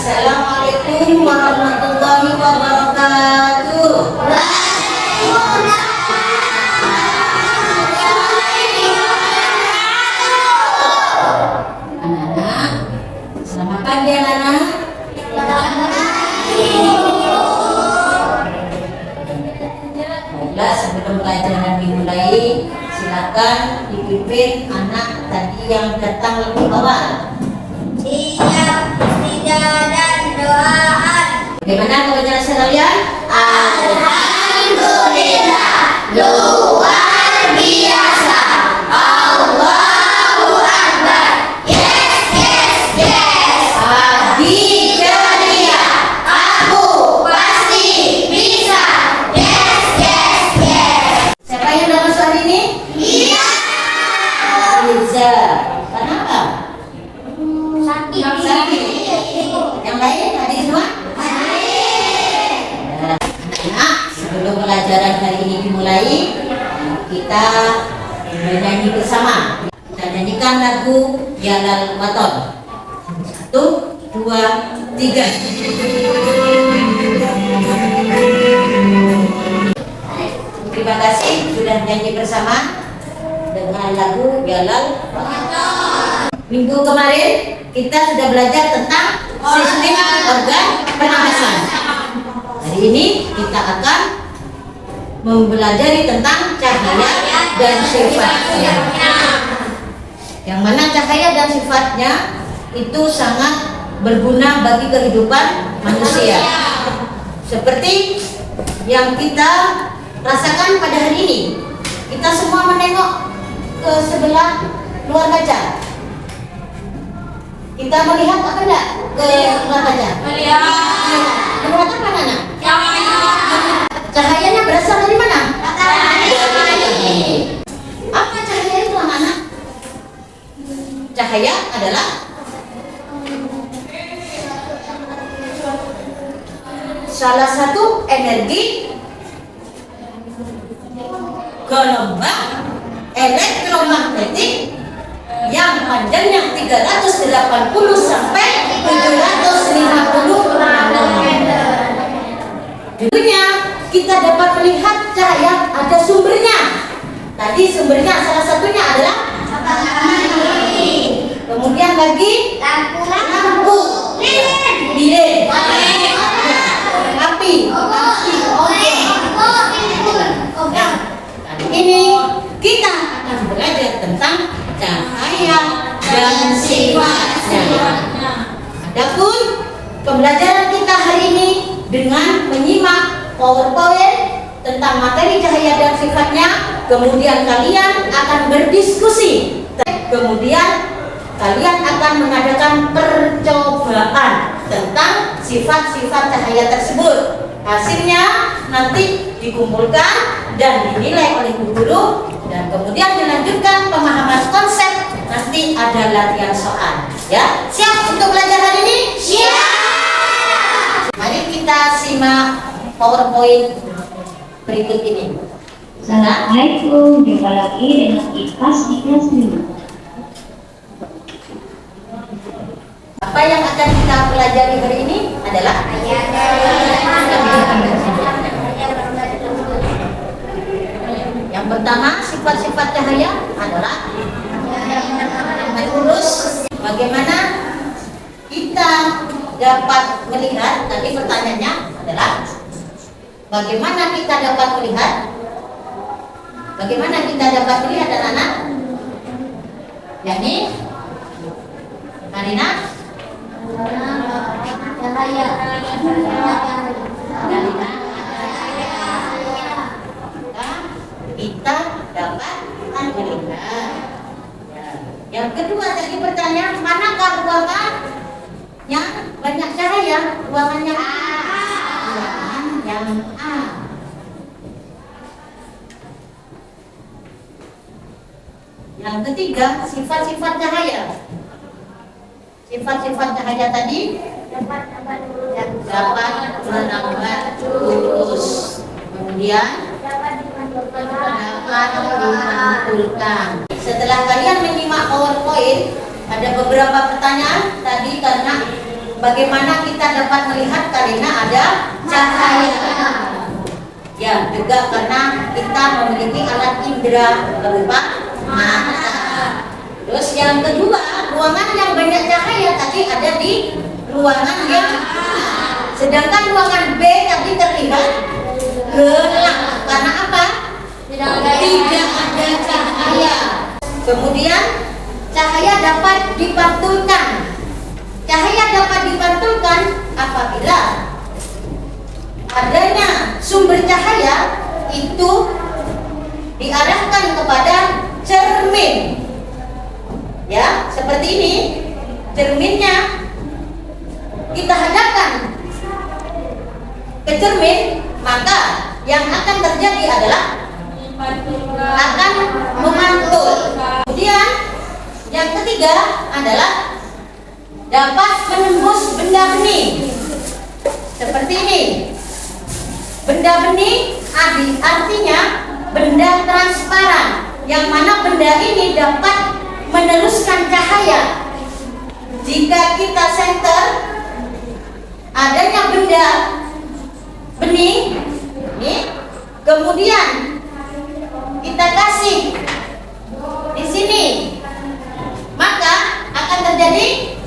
Assalamualaikum warahmatullahi wabarakatuh. Anak-anak, selamat pagi anak-anak. Baiklah, sebelum pelajaran dimulai, silakan dipimpin anak tadi yang datang lebih awal. Siap, istighfar dan doaan. Bagaimana kebacaran kalian? Alhamdulillah, luar biasa. Allahu Akbar. Yes, yes, yes. Pagi Ceria, aku pasti bisa. Yes, yes, yes. siapa yang dalam hari ini? Iya. Liza. Kenapa? Sakit. Yang lain hadir semua? Anak-anak, sebelum pelajaran hari ini dimulai, kita bernyanyi bersama. Kita nyanyikan lagu Yalal Waton. 1, 2, 3. Terima kasih sudah nyanyi bersama dengan lagu Yalal Waton. Minggu kemarin kita sudah belajar tentang sistem organ pernapasan. Hari ini kita akan mempelajari tentang cahaya dan sifatnya. Yang mana cahaya dan sifatnya itu sangat berguna bagi kehidupan manusia. Seperti yang kita rasakan pada hari ini. Kita semua menengok ke sebelah luar kaca. Kita melihat apa enggak ke luar kaca? Melihat apa anak? Cahayanya berasal dari mana? Apa cahaya itu anak-anak? Cahaya adalah salah satu energi gelombang elektromagnetik yang panjangnya 380 sampai 750 nanometer. Dulunya kita dapat melihat cahaya ada sumbernya. Tadi sumbernya salah satunya adalah matahari. Kemudian lagi lampu, lilin, api. Ini kita akan belajar tentang cahaya dan sifatnya. Adapun pembelajaran kita hari ini dengan menyimak PowerPoint tentang materi cahaya dan sifatnya, kemudian kalian akan berdiskusi, kemudian kalian akan mengadakan percobaan tentang sifat-sifat cahaya tersebut. Hasilnya nanti dikumpulkan dan dinilai oleh guru dan kemudian dilanjutkan pemahaman konsep. Nanti ada latihan soal. Ya, siap untuk belajar hari ini? Siap. Mari kita simak PowerPoint berikut ini. Assalamualaikum, jumpa lagi dengan IPAS di kelas 5. Apa yang akan kita pelajari hari ini adalah yang pertama, sifat-sifat cahaya adalah menurut bagaimana kita dapat melihat. Tadi pertanyaannya adalah bagaimana kita dapat melihat? Bagaimana kita dapat melihat anak-anak? Yani Marina? Cahaya. Kita dapat melihat. Yang kedua tadi pertanyaan, manakah ruangan yang banyak cahaya? Ruangan yang A. Ruangan yang A. Yang ketiga, sifat-sifat cahaya. Sifat-sifat cahaya tadi dapat menambah lurus, kemudian dapat dimantulkan. Setelah kalian menyimak PowerPoint, ada beberapa pertanyaan tadi karena bagaimana kita dapat melihat karena ada cahaya. Ya, juga karena kita memiliki alat indera berupa mata. Terus yang kedua, ruangan yang banyak cahaya tadi ada di ruangan yang A. Sedangkan ruangan B tadi terlihat gelap. Karena apa? Tidak ada cahaya. Kemudian cahaya dapat dipantulkan. Cahaya dapat dipantulkan apabila adanya sumber cahaya itu diarahkan kepada cermin. Ya, seperti ini. Cerminnya kita hadapkan ke cermin, maka yang akan terjadi adalah akan memantul. Kemudian yang ketiga adalah dapat menembus benda bening. Seperti ini. Benda bening artinya benda transparan, yang mana benda ini dapat meneruskan cahaya. Jika kita senter adanya benda bening ini, kemudian kita kasih di sini, maka akan terjadi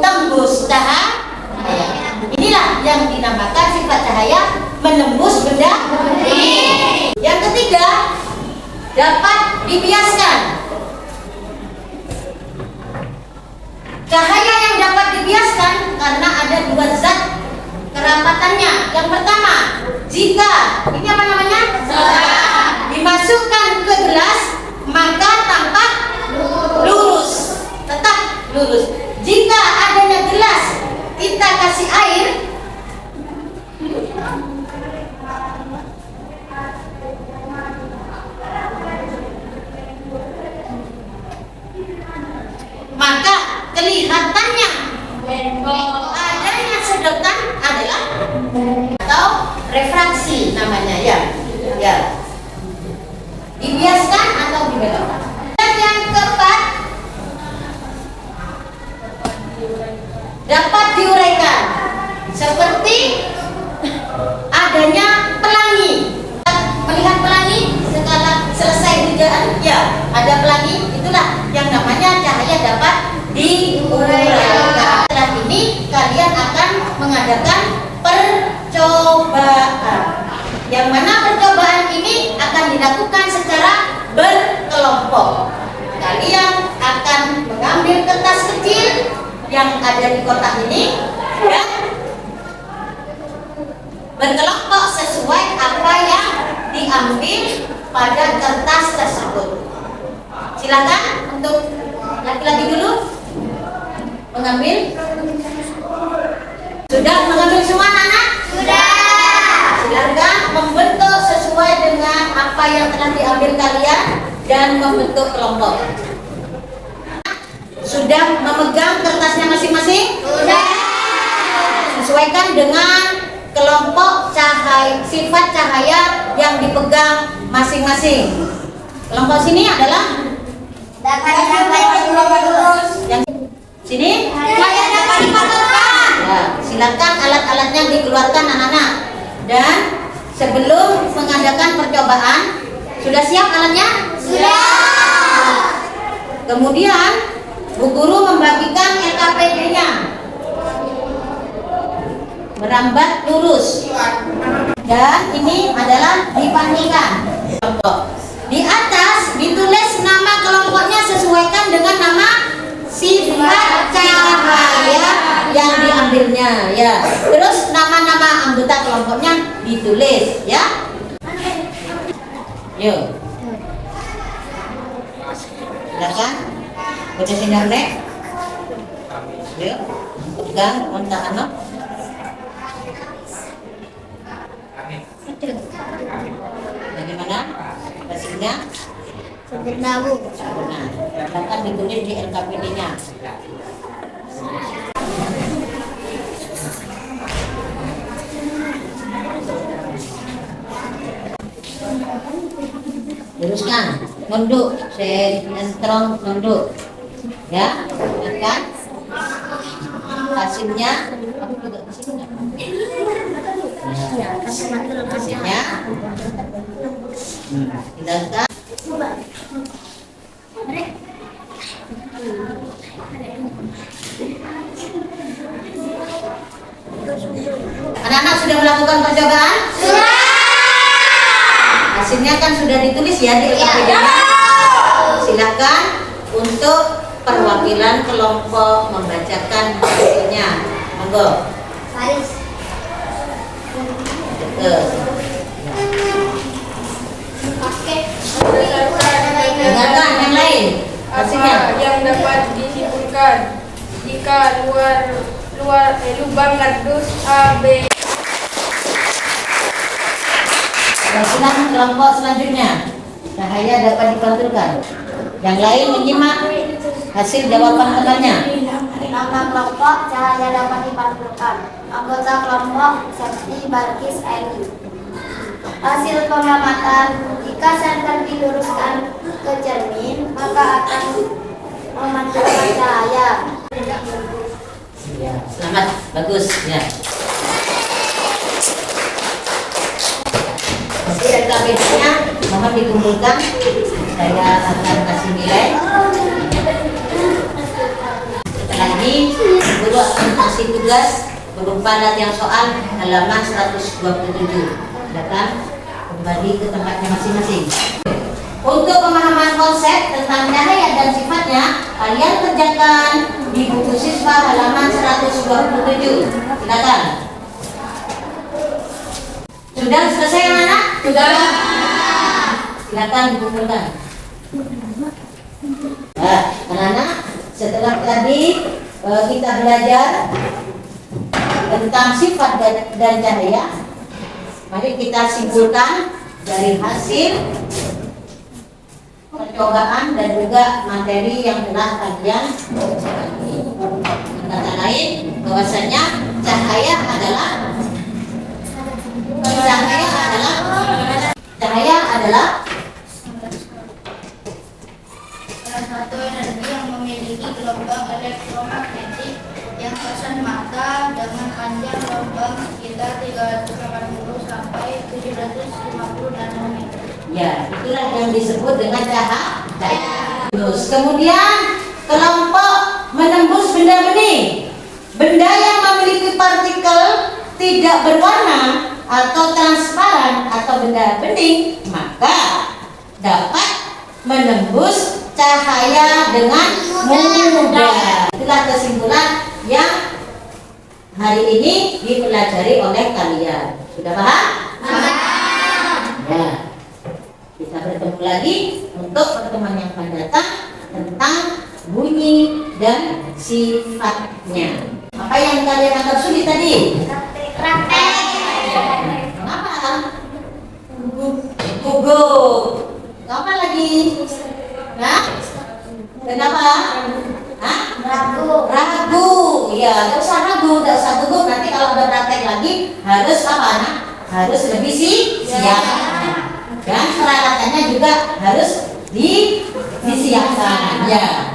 tembus cahaya. Inilah yang dinamakan sifat cahaya menembus benda bening. Yang ketiga, dapat dibiaskan. Cahaya yang dapat dibiaskan karena ada dua zat kerapatannya. Yang pertama, jika ini apa namanya? Dimasukkan ke gelas, maka tampak lurus, tetap lurus. Jika adanya gelas, kita kasih air, maka kelihatannya adanya sedotan adalah atau refraksi namanya, ya. Ya. Dibiaskan atau dibelokkan. Dan yang keempat, dapat diuraikan seperti adanya pelangi. Melihat pelangi setelah selesai kerjaan, ya, ada pelangi, itulah yang namanya cahaya dapat diuraikan. Setelah ini kalian akan mengadakan percobaan, yang mana percobaan ini akan dilakukan secara berkelompok. Kalian akan mengambil kertas kecil yang ada di kotak ini dan berkelompok sesuai apa yang diambil pada kertas tersebut. Silakan untuk laki-laki dulu mengambil. Sudah mengambil semua anak? Sudah. Silakan membentuk sesuai dengan apa yang telah diambil kalian dan membentuk kelompok. Sudah memegang kertasnya masing-masing? Sudah. Sesuaikan dengan kelompok cahaya, sifat cahaya yang dipegang masing-masing. Kelompok sini adalah yang sini cahaya dapat dipantulkan. Ya, silakan alat-alatnya dikeluarkan anak-anak. Dan sebelum mengadakan percobaan, sudah siap alatnya? Sudah. Kemudian Bu Guru membagikan LKPD-nya merambat lurus, dan ini adalah dipantulkan. Di atas ditulis nama kelompoknya, sesuaikan dengan nama sifat cahaya yang diambilnya, ya. Terus nama-nama anggota kelompoknya ditulis, ya. Yuk. Silakan. Udah sinar nek. Yuk. Pegang kontak anak. Bagaimana hasilnya? Sempurna, Bu. Nah, akan ditulis di LKPD-nya. Luruskan, nunduk, sentrong nunduk, ya, kan? hasilnya aku juga di sini nggak? Hasilnya tinggalkan. Anak-anak sudah melakukan percobaan? Sudah. Hasilnya kan sudah ditulis ya di LKPD-nya. Silakan untuk perwakilan kelompok membacakan hasilnya. Monggo. Faris. Oke. Dengarkan yang lain. Hasilnya. Apa yang dapat disimpulkan jika lubang kardus A, B? Silakan kelompok selanjutnya. Cahaya dapat dipantulkan. Yang lain menyimak hasil jawaban temannya. Nama kelompok cahaya dapat dipantulkan. Anggota kelompok Septi Balkis Eni. Hasil pengamatan, jika senter diluruskan ke cermin, maka akan memantulkan cahaya. Ya, selamat, bagus ya. Hasil LKPD-nya mohon dikumpulkan. Saya akan kasih nilai. Setelah ini, guru akan kasih tugas berupa latihan soal halaman 127. Silakan kembali ke tempatnya masing-masing. Untuk pemahaman konsep tentang cahaya dan sifatnya, kalian kerjakan di buku siswa halaman 127. Silakan. Sudah selesai anak? Sudah. Silakan dikumpulkan. Nah, anak-anak, setelah tadi kita belajar tentang sifat dan cahaya, mari kita simpulkan dari hasil percobaan dan juga materi yang telah kalian pelajari. Kata lain, bahwasanya cahaya adalah salah satu energi yang memiliki gelombang elektromagnetik yang terkesan mata dengan panjang gelombang sekitar 380 sampai 750 nanometer. ya, itulah yang disebut dengan cahaya. Terus kemudian kelompok menembus benda bening. Benda yang memiliki partikel tidak berwarna atau transparan atau benda bening, maka dapat menembus cahaya dengan mudah. Itulah kesimpulan yang hari ini dipelajari oleh kalian. Sudah paham? Ya. Kita bertemu lagi untuk pertemuan yang akan datang tentang bunyi dan sifatnya. Apa yang kalian anggap sulit tadi? Praktek. Kenapa? Gugup. Apa lagi? Nah? Kenapa? Hah? Ragu. Ya, nggak usah ragu, nggak usah gugup. Nanti kalau udah praktek lagi harus apa? Nah? Harus lebih siap. Dan peralatannya juga harus disiapkan. Ya.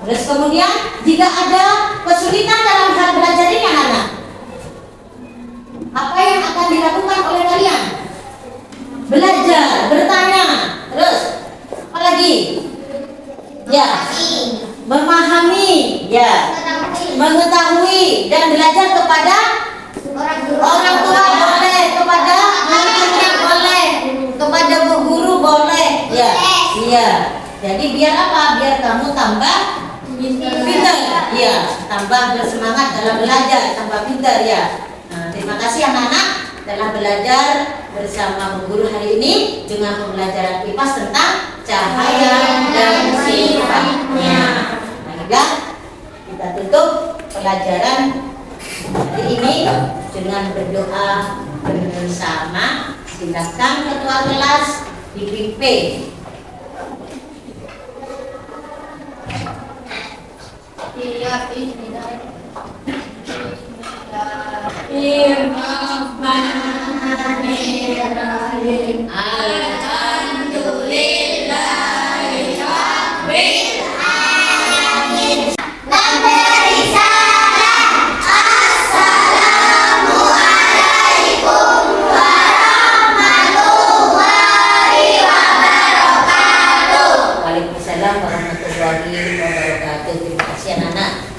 Terus kemudian jika ada kesulitan dalam hal belajar ini anak, apa yang akan dilakukan oleh kalian? Belajar, bertanya, terus apa lagi? Ya, memahami, ya, mengetahui dan belajar kepada orang tua boleh, kepada anak-anak boleh, kepada guru boleh, ya, iya. Jadi biar apa? Biar kamu tambah pintar, ya, tambah bersemangat dalam belajar, tambah pintar, ya. Nah, terima kasih anak-anak telah belajar bersama Bu Guru hari ini dengan pembelajaran IPAS tentang cahaya dan sifatnya. Baiklah, kita tutup pelajaran hari ini dengan berdoa bersama. Silakan ketua kelas dipimpin. Iya, Bismillahirrahmanirrahim. memberi salam Kasihan anak.